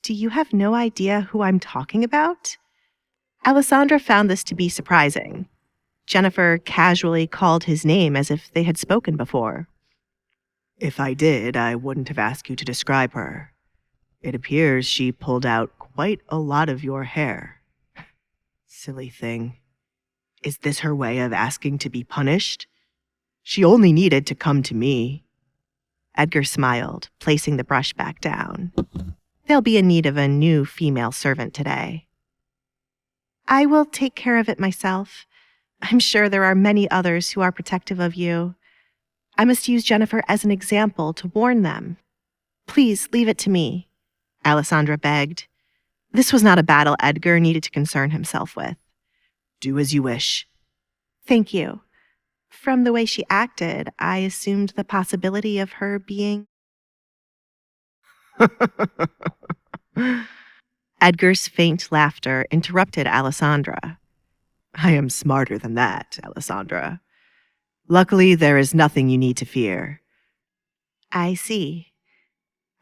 Do you have no idea who I'm talking about? Alessandra found this to be surprising. Jennifer casually called his name as if they had spoken before. If I did, I wouldn't have asked you to describe her. It appears she pulled out quite a lot of your hair. Silly thing. Is this her way of asking to be punished? She only needed to come to me. Edgar smiled, placing the brush back down. They'll be in need of a new female servant today. I will take care of it myself. I'm sure there are many others who are protective of you. I must use Jennifer as an example to warn them. Please leave it to me, Alessandra begged. This was not a battle Edgar needed to concern himself with. Do as you wish. Thank you. From the way she acted, I assumed the possibility of her being... Edgar's faint laughter interrupted Alessandra. I am smarter than that, Alessandra. Luckily, there is nothing you need to fear. I see.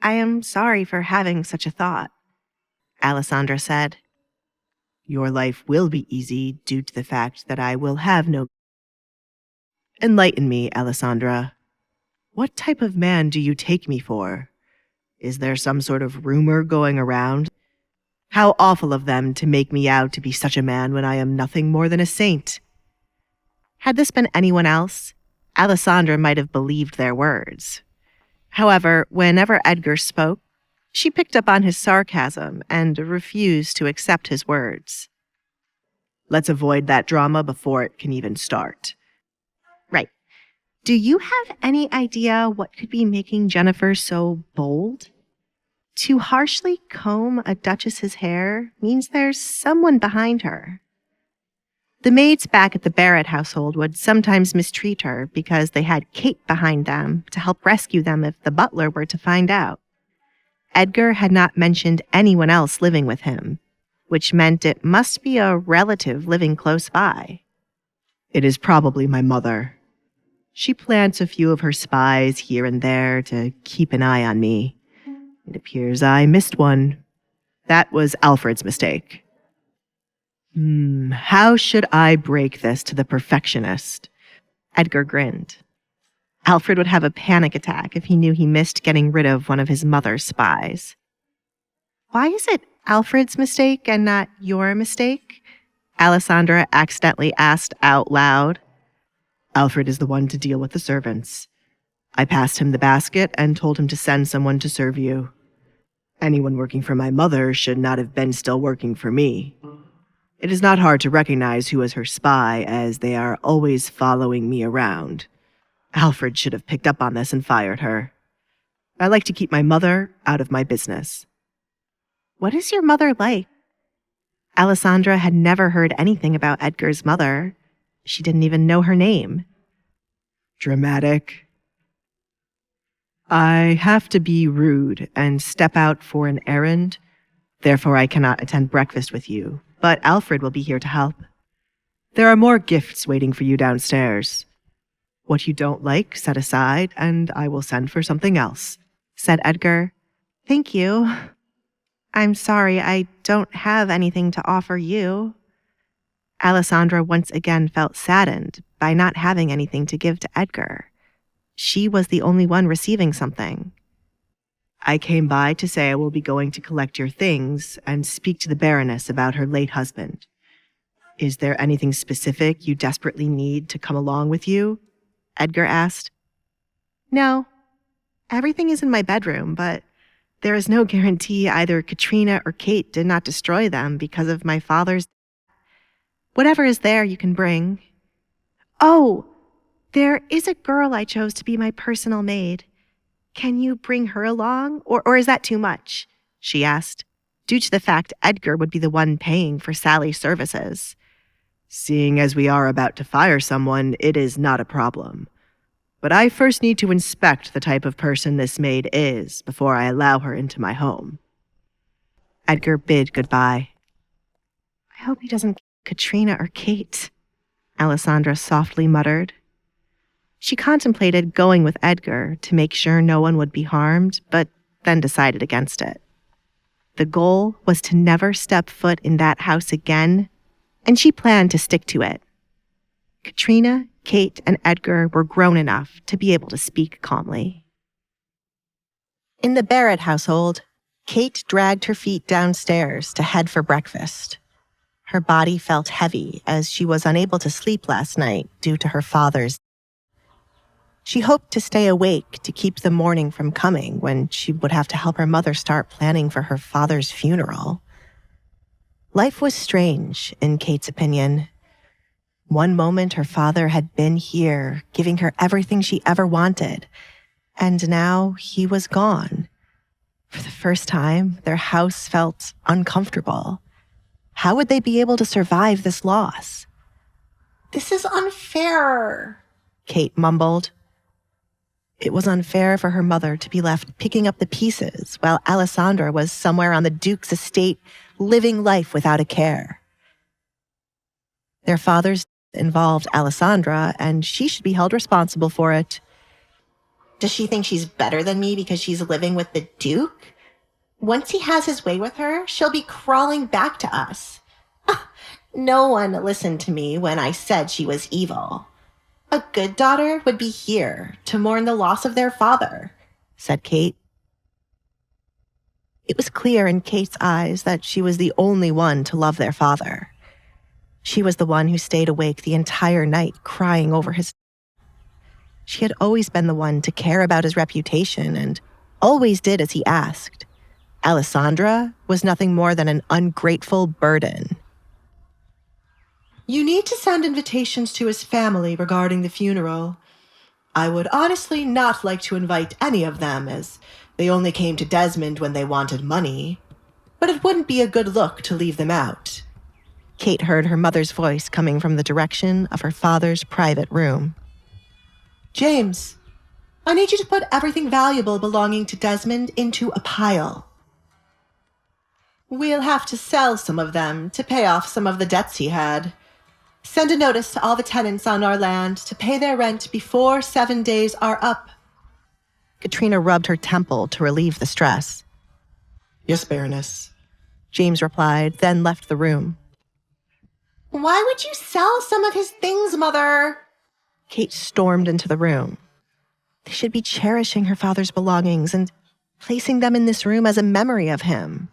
I am sorry for having such a thought, Alessandra said. Your life will be easy due to the fact that I will have no... Enlighten me, Alessandra. What type of man do you take me for? Is there some sort of rumor going around? How awful of them to make me out to be such a man when I am nothing more than a saint. Had this been anyone else, Alessandra might have believed their words. However, whenever Edgar spoke, she picked up on his sarcasm and refused to accept his words. Let's avoid that drama before it can even start. Right. Do you have any idea what could be making Jennifer so bold? To harshly comb a duchess's hair means there's someone behind her. The maids back at the Barrett household would sometimes mistreat her because they had Kate behind them to help rescue them if the butler were to find out. Edgar had not mentioned anyone else living with him, which meant it must be a relative living close by. It is probably my mother. She plants a few of her spies here and there to keep an eye on me. It appears I missed one. That was Alfred's mistake. How should I break this to the perfectionist? Edgar grinned. Alfred would have a panic attack if he knew he missed getting rid of one of his mother's spies. Why is it Alfred's mistake and not your mistake? Alessandra accidentally asked out loud. Alfred is the one to deal with the servants. I passed him the basket and told him to send someone to serve you. Anyone working for my mother should not have been still working for me. It is not hard to recognize who is her spy, as they are always following me around. Alfred should have picked up on this and fired her. I like to keep my mother out of my business. What is your mother like? Alessandra had never heard anything about Edgar's mother. She didn't even know her name. Dramatic. I have to be rude and step out for an errand. Therefore, I cannot attend breakfast with you, but Alfred will be here to help. There are more gifts waiting for you downstairs. What you don't like, set aside, and I will send for something else, said Edgar. Thank you. I'm sorry, I don't have anything to offer you. Alessandra once again felt saddened by not having anything to give to Edgar. She was the only one receiving something. I came by to say I will be going to collect your things and speak to the Baroness about her late husband. Is there anything specific you desperately need to come along with you? Edgar asked. No. Everything is in my bedroom, but there is no guarantee either Katrina or Kate did not destroy them because of my father's... Whatever is there you can bring. Oh, there is a girl I chose to be my personal maid. Can you bring her along, or is that too much? She asked, due to the fact Edgar would be the one paying for Sally's services. Seeing as we are about to fire someone, it is not a problem. But I first need to inspect the type of person this maid is before I allow her into my home. Edgar bid goodbye. I hope he doesn't Katrina or Kate, Alessandra softly muttered. She contemplated going with Edgar to make sure no one would be harmed, but then decided against it. The goal was to never step foot in that house again, and she planned to stick to it. Katrina, Kate, and Edgar were grown enough to be able to speak calmly. In the Barrett household, Kate dragged her feet downstairs to head for breakfast. Her body felt heavy as she was unable to sleep last night due to her father's. She hoped to stay awake to keep the morning from coming when she would have to help her mother start planning for her father's funeral. Life was strange, in Kate's opinion. One moment her father had been here, giving her everything she ever wanted, and now he was gone. For the first time, their house felt uncomfortable. How would they be able to survive this loss? "This is unfair," Kate mumbled. It was unfair for her mother to be left picking up the pieces while Alessandra was somewhere on the Duke's estate, living life without a care. Their father's death involved Alessandra, and she should be held responsible for it. Does she think she's better than me because she's living with the Duke? Once he has his way with her, she'll be crawling back to us. No one listened to me when I said she was evil. A good daughter would be here to mourn the loss of their father, said Kate. It was clear in Kate's eyes that she was the only one to love their father. She was the one who stayed awake the entire night crying over his. She had always been the one to care about his reputation and always did as he asked. Alessandra was nothing more than an ungrateful burden. "You need to send invitations to his family regarding the funeral. I would honestly not like to invite any of them, as they only came to Desmond when they wanted money. But it wouldn't be a good look to leave them out." Kate heard her mother's voice coming from the direction of her father's private room. "James, I need you to put everything valuable belonging to Desmond into a pile. We'll have to sell some of them to pay off some of the debts he had. Send a notice to all the tenants on our land to pay their rent before 7 days are up." Katrina rubbed her temple to relieve the stress. "Yes, Baroness," James replied, then left the room. "Why would you sell some of his things, Mother?" Kate stormed into the room. They should be cherishing her father's belongings and placing them in this room as a memory of him.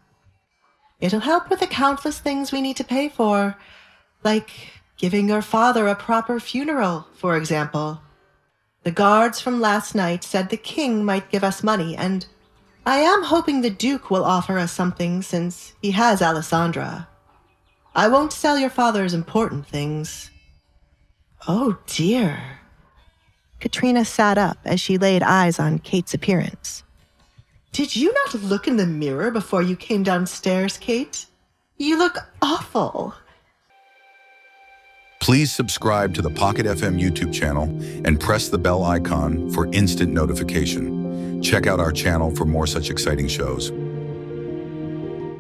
"It'll help with the countless things we need to pay for, like giving your father a proper funeral, for example. The guards from last night said the king might give us money, and I am hoping the Duke will offer us something since he has Alessandra. I won't sell your father's important things." "Oh, dear." Katrina sat up as she laid eyes on Kate's appearance. "Did you not look in the mirror before you came downstairs, Kate? You look awful." Please subscribe to the Pocket FM YouTube channel and press the bell icon for instant notification. Check out our channel for more such exciting shows.